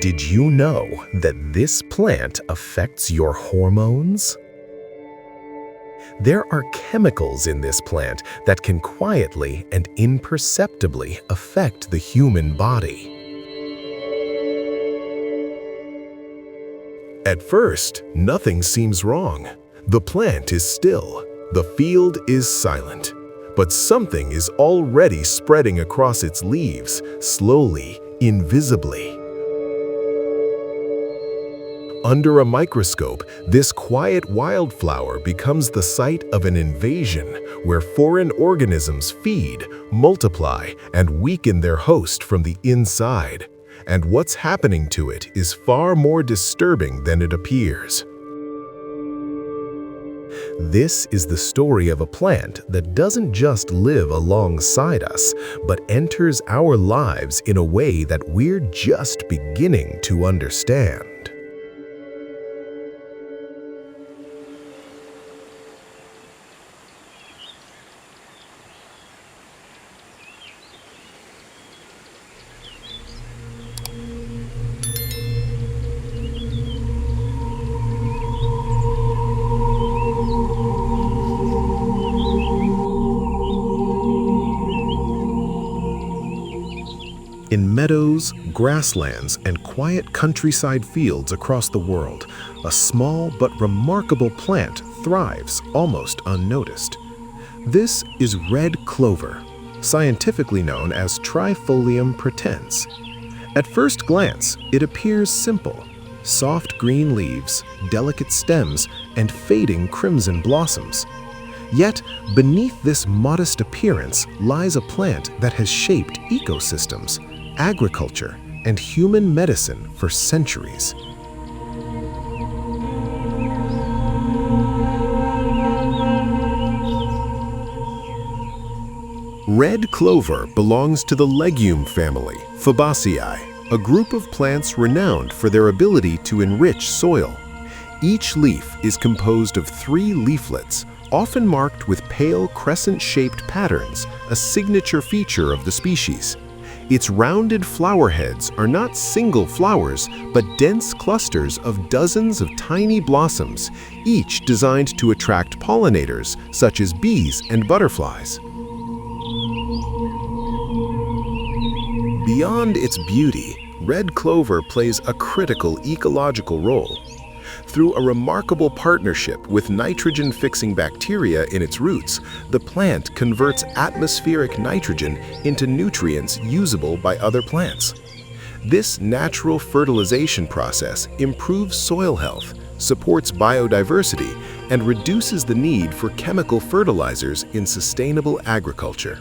Did you know that this plant affects your hormones? There are chemicals in this plant that can quietly and imperceptibly affect the human body. At first, nothing seems wrong. The plant is still. The field is silent. But something is already spreading across its leaves, slowly, invisibly. Under a microscope, this quiet wildflower becomes the site of an invasion where foreign organisms feed, multiply, and weaken their host from the inside. And what's happening to it is far more disturbing than it appears. This is the story of a plant that doesn't just live alongside us, but enters our lives in a way that we're just beginning to understand. In meadows, grasslands, and quiet countryside fields across the world, a small but remarkable plant thrives almost unnoticed. This is red clover, scientifically known as Trifolium pratense. At first glance, it appears simple: soft green leaves, delicate stems, and fading crimson blossoms. Yet, beneath this modest appearance lies a plant that has shaped ecosystems, agriculture, and human medicine for centuries. Red clover belongs to the legume family, Fabaceae, a group of plants renowned for their ability to enrich soil. Each leaf is composed of 3 leaflets, often marked with pale crescent-shaped patterns, a signature feature of the species. Its rounded flower heads are not single flowers, but dense clusters of dozens of tiny blossoms, each designed to attract pollinators, such as bees and butterflies. Beyond its beauty, red clover plays a critical ecological role. Through a remarkable partnership with nitrogen-fixing bacteria in its roots, the plant converts atmospheric nitrogen into nutrients usable by other plants. This natural fertilization process improves soil health, supports biodiversity, and reduces the need for chemical fertilizers in sustainable agriculture.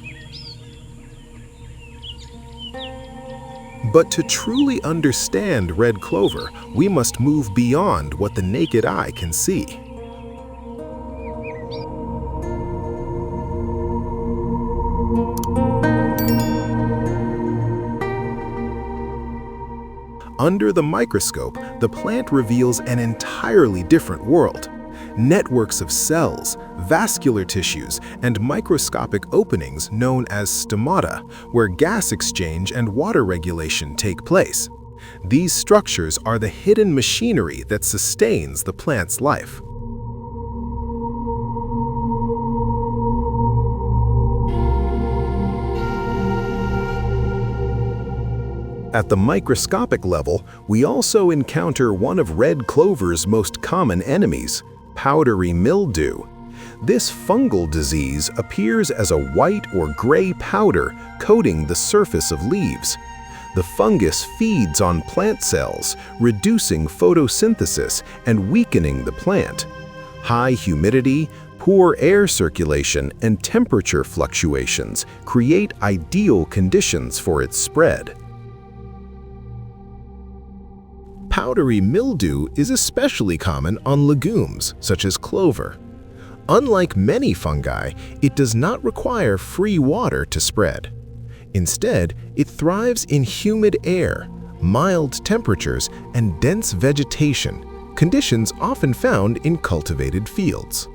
But to truly understand red clover, we must move beyond what the naked eye can see. Under the microscope, the plant reveals an entirely different world. Networks of cells, vascular tissues, and microscopic openings known as stomata, where gas exchange and water regulation take place. These structures are the hidden machinery that sustains the plant's life. At the microscopic level, we also encounter one of red clover's most common enemies: powdery mildew. This fungal disease appears as a white or gray powder coating the surface of leaves. The fungus feeds on plant cells, reducing photosynthesis and weakening the plant. High humidity, poor air circulation, and temperature fluctuations create ideal conditions for its spread. Powdery mildew is especially common on legumes, such as clover. Unlike many fungi, it does not require free water to spread. Instead, it thrives in humid air, mild temperatures, and dense vegetation, conditions often found in cultivated fields.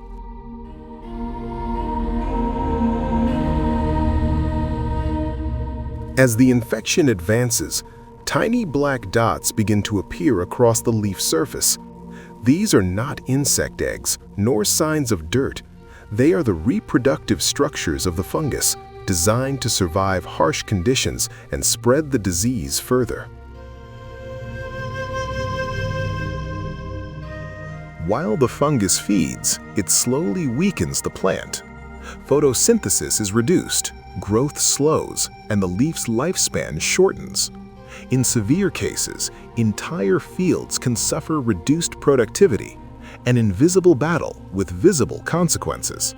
As the infection advances, Tiny black dots begin to appear across the leaf surface. These are not insect eggs, nor signs of dirt. They are the reproductive structures of the fungus, designed to survive harsh conditions and spread the disease further. While the fungus feeds, it slowly weakens the plant. Photosynthesis is reduced, growth slows, and the leaf's lifespan shortens. In severe cases, entire fields can suffer reduced productivity, an invisible battle with visible consequences.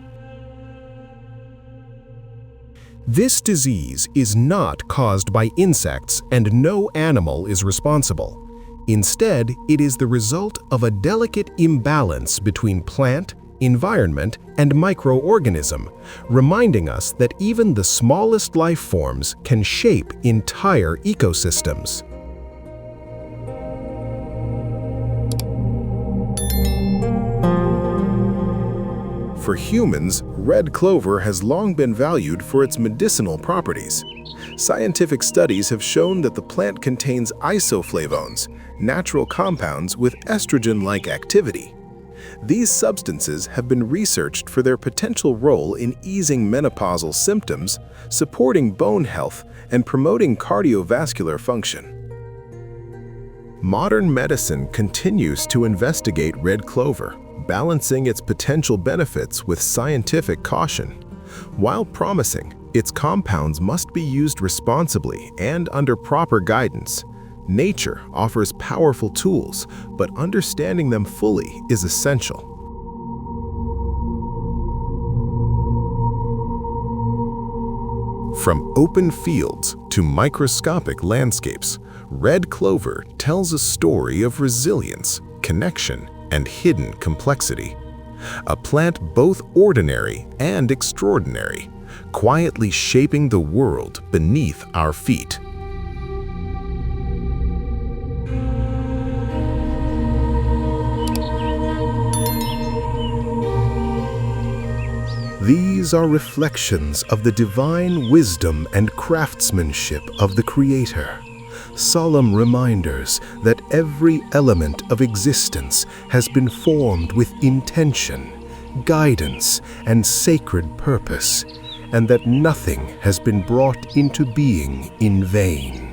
This disease is not caused by insects, and no animal is responsible. Instead, it is the result of a delicate imbalance between plant, environment, and microorganism, reminding us that even the smallest life forms can shape entire ecosystems. For humans, red clover has long been valued for its medicinal properties. Scientific studies have shown that the plant contains isoflavones, natural compounds with estrogen-like activity. These substances have been researched for their potential role in easing menopausal symptoms, supporting bone health, and promoting cardiovascular function. Modern medicine continues to investigate red clover, balancing its potential benefits with scientific caution. While promising, its compounds must be used responsibly and under proper guidance. Nature offers powerful tools, but understanding them fully is essential. From open fields to microscopic landscapes, red clover tells a story of resilience, connection, and hidden complexity. A plant both ordinary and extraordinary, quietly shaping the world beneath our feet. These are reflections of the divine wisdom and craftsmanship of the Creator, solemn reminders that every element of existence has been formed with intention, guidance, and sacred purpose, and that nothing has been brought into being in vain.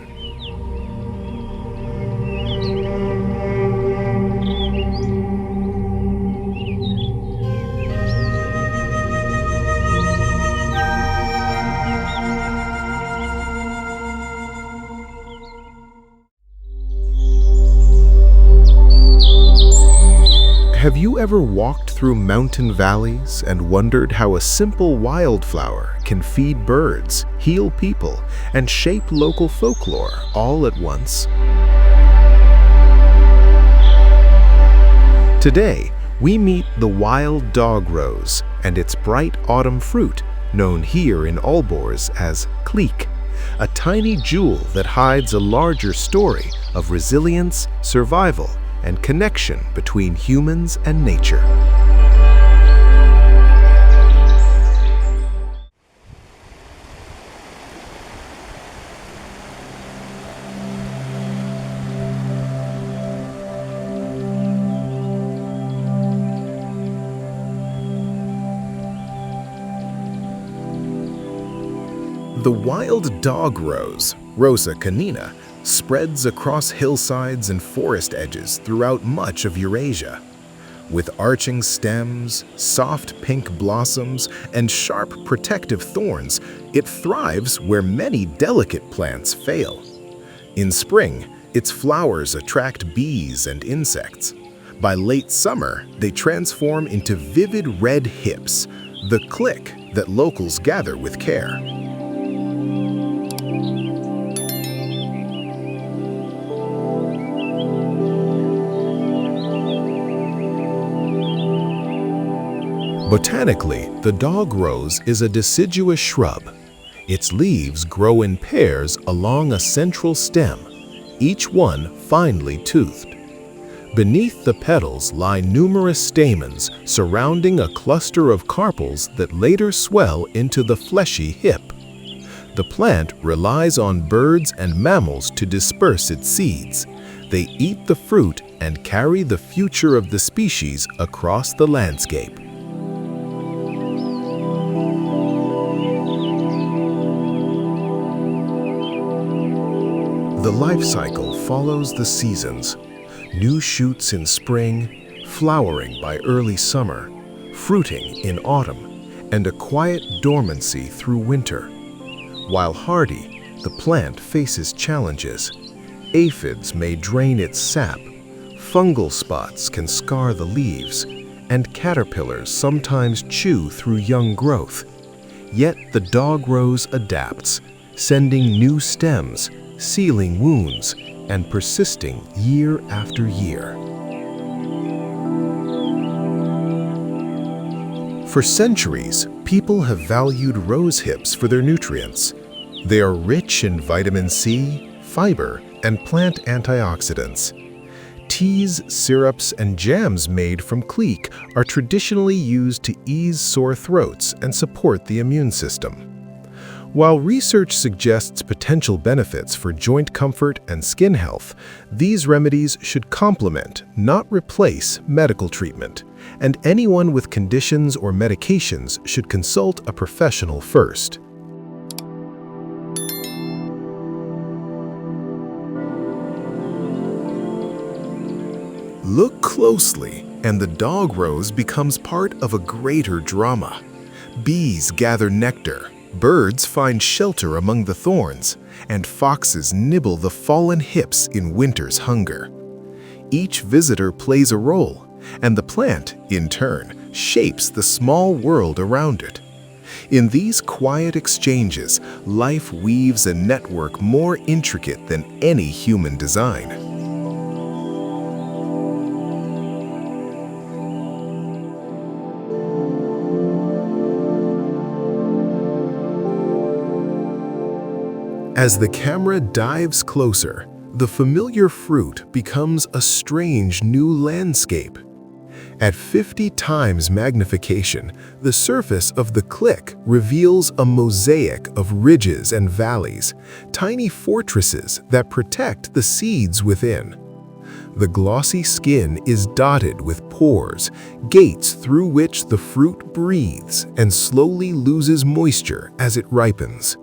Have you ever walked through mountain valleys and wondered how a simple wildflower can feed birds, heal people, and shape local folklore all at once? Today, we meet the wild dog rose and its bright autumn fruit, known here in Aalborg as kleek, a tiny jewel that hides a larger story of resilience, survival, and connection between humans and nature. The wild dog rose, Rosa canina, spreads across hillsides and forest edges throughout much of Eurasia. With arching stems, soft pink blossoms, and sharp protective thorns, it thrives where many delicate plants fail. In spring, its flowers attract bees and insects. By late summer, they transform into vivid red hips, the click that locals gather with care. Botanically, the dog rose is a deciduous shrub. Its leaves grow in pairs along a central stem, each one finely toothed. Beneath the petals lie numerous stamens surrounding a cluster of carpels that later swell into the fleshy hip. The plant relies on birds and mammals to disperse its seeds. They eat the fruit and carry the future of the species across the landscape. The life cycle follows the seasons. New shoots in spring, flowering by early summer, fruiting in autumn, and a quiet dormancy through winter. While hardy, the plant faces challenges. Aphids may drain its sap, fungal spots can scar the leaves, and caterpillars sometimes chew through young growth. Yet the dog rose adapts, sending new stems, sealing wounds, and persisting year after year. For centuries, people have valued rosehips for their nutrients. They are rich in vitamin C, fiber, and plant antioxidants. Teas, syrups, and jams made from cleek are traditionally used to ease sore throats and support the immune system. While research suggests potential benefits for joint comfort and skin health, these remedies should complement, not replace, medical treatment, and anyone with conditions or medications should consult a professional first. Look closely, and the dog rose becomes part of a greater drama. Bees gather nectar, birds find shelter among the thorns, and foxes nibble the fallen hips in winter's hunger. Each visitor plays a role, and the plant, in turn, shapes the small world around it. In these quiet exchanges, life weaves a network more intricate than any human design. As the camera dives closer, the familiar fruit becomes a strange new landscape. At 50 times magnification, the surface of the click reveals a mosaic of ridges and valleys, tiny fortresses that protect the seeds within. The glossy skin is dotted with pores, gates through which the fruit breathes and slowly loses moisture as it ripens.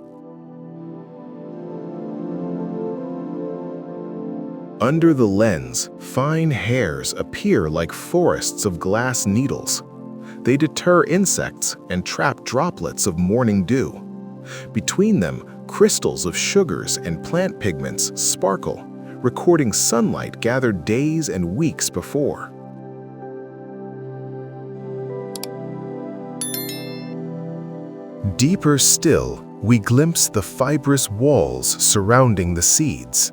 Under the lens, fine hairs appear like forests of glass needles. They deter insects and trap droplets of morning dew. Between them, crystals of sugars and plant pigments sparkle, recording sunlight gathered days and weeks before. Deeper still, we glimpse the fibrous walls surrounding the seeds,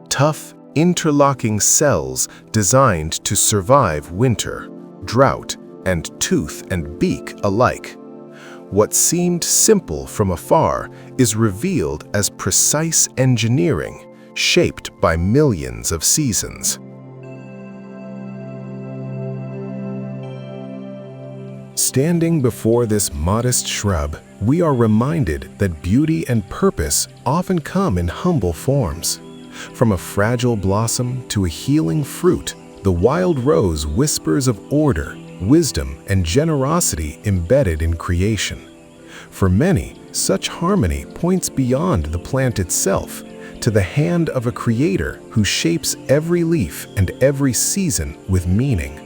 tough, interlocking cells designed to survive winter, drought, and tooth and beak alike. What seemed simple from afar is revealed as precise engineering, shaped by millions of seasons. Standing before this modest shrub, we are reminded that beauty and purpose often come in humble forms. From a fragile blossom to a healing fruit, the wild rose whispers of order, wisdom, and generosity embedded in creation. For many, such harmony points beyond the plant itself, to the hand of a creator who shapes every leaf and every season with meaning.